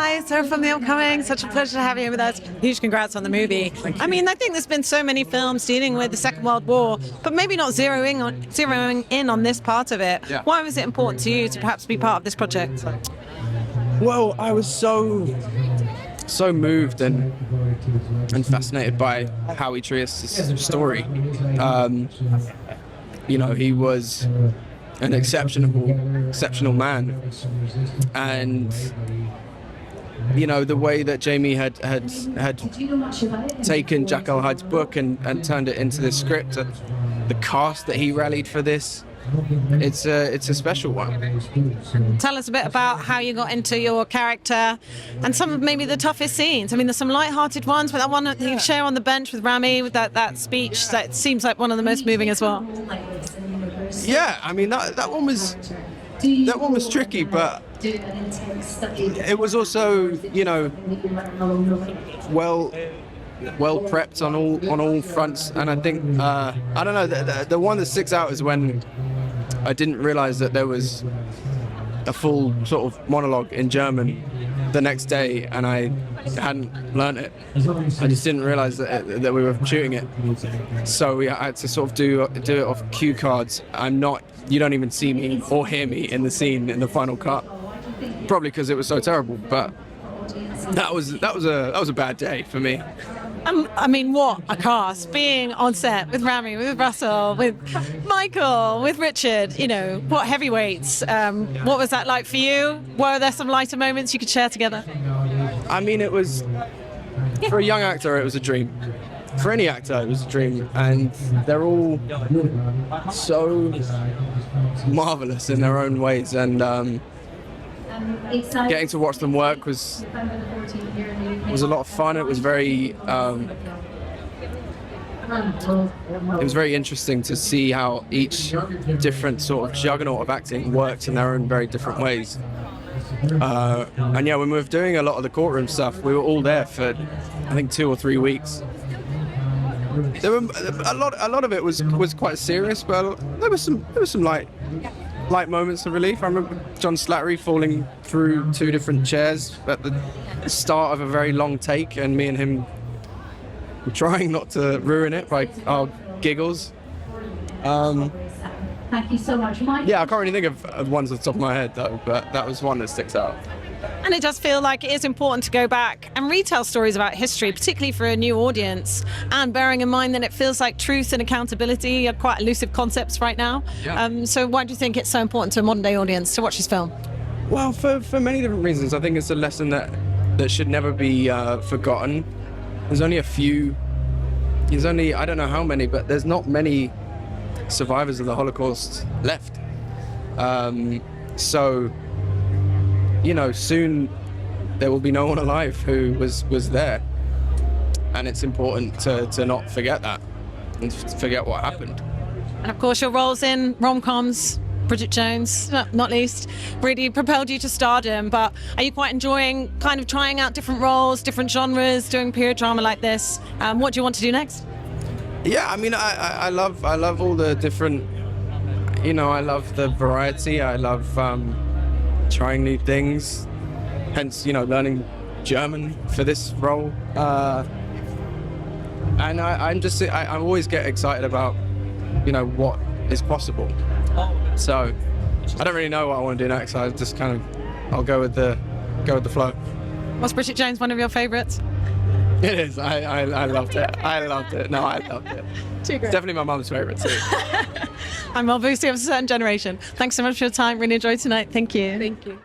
Hi, Sarah from The Upcoming. Such a pleasure to have you with us. Huge congrats on the movie. I mean, I think there's been so many films dealing with the Second World War, but maybe not zeroing in on this part of it. Yeah. Why was it important to you to perhaps be part of this project? Well, I was so moved and fascinated by Howie Trius' story. He was an exceptional man, and the way that Jamie had taken Jack L. Hyde's book and turned it into this script, the cast that he rallied for this, it's a special one. Tell us a bit about how you got into your character and some of maybe the toughest scenes. I mean, there's some light-hearted ones, but that one that you share on the bench with Rami, with that speech, that seems like one of the most moving as well. Yeah, I mean that one was tricky, but it was also well prepped on all fronts. And I think I don't know, the one that sticks out is when I didn't realize that there was a full sort of monologue in German the next day, and I hadn't learned it. I just didn't realize that we were shooting it, so I had to sort of do it off cue cards. You don't even see me or hear me in the scene in the final cut, probably because it was so terrible. But that was a bad day for me. I mean, what a cast, being on set with Rami, with Russell, with Michael, with Richard, what heavyweights. What was that like for you? Were there some lighter moments you could share together? I mean, it was, for a young actor, it was a dream. For any actor, it was a dream. And they're all so marvelous in their own ways. And getting to watch them work was a lot of fun. It was very interesting to see how each different sort of juggernaut of acting worked in their own very different ways. And yeah, when we were doing a lot of the courtroom stuff, we were all there for I think 2 or 3 weeks. There were a lot of it was quite serious, but there was some light moments of relief. I remember John Slattery falling through 2 different chairs at the start of a very long take, and me and him trying not to ruin it by our giggles. Thank you so much, Mike. Yeah, I can't really think of ones off the top of my head though, but that was one that sticks out. And it does feel like it is important to go back and retell stories about history, particularly for a new audience, and bearing in mind that it feels like truth and accountability are quite elusive concepts right now. Yeah. So why do you think it's so important to a modern day audience to watch this film? Well, for many different reasons. I think it's a lesson that should never be forgotten. There's only I don't know how many, but there's not many survivors of the Holocaust left. So soon there will be no one alive who was there, and it's important to not forget that and forget what happened. And of course your roles in rom-coms, Bridget Jones not least, really propelled you to stardom. But are you quite enjoying kind of trying out different roles, different genres, doing period drama like this? What do you want to do next? Yeah, I mean, I love all the different, I love the variety. I love trying new things, hence learning German for this role, and I always get excited about what is possible. So I don't really know what I want to do next. I just I'll go with the flow. Was Bridget Jones one of your favourites? It is. I loved it. I loved it. No, I loved it. Too great. It's definitely my mum's favourite too. I'm Mel Boosty of a certain generation. Thanks so much for your time. Really enjoyed tonight. Thank you. Thank you.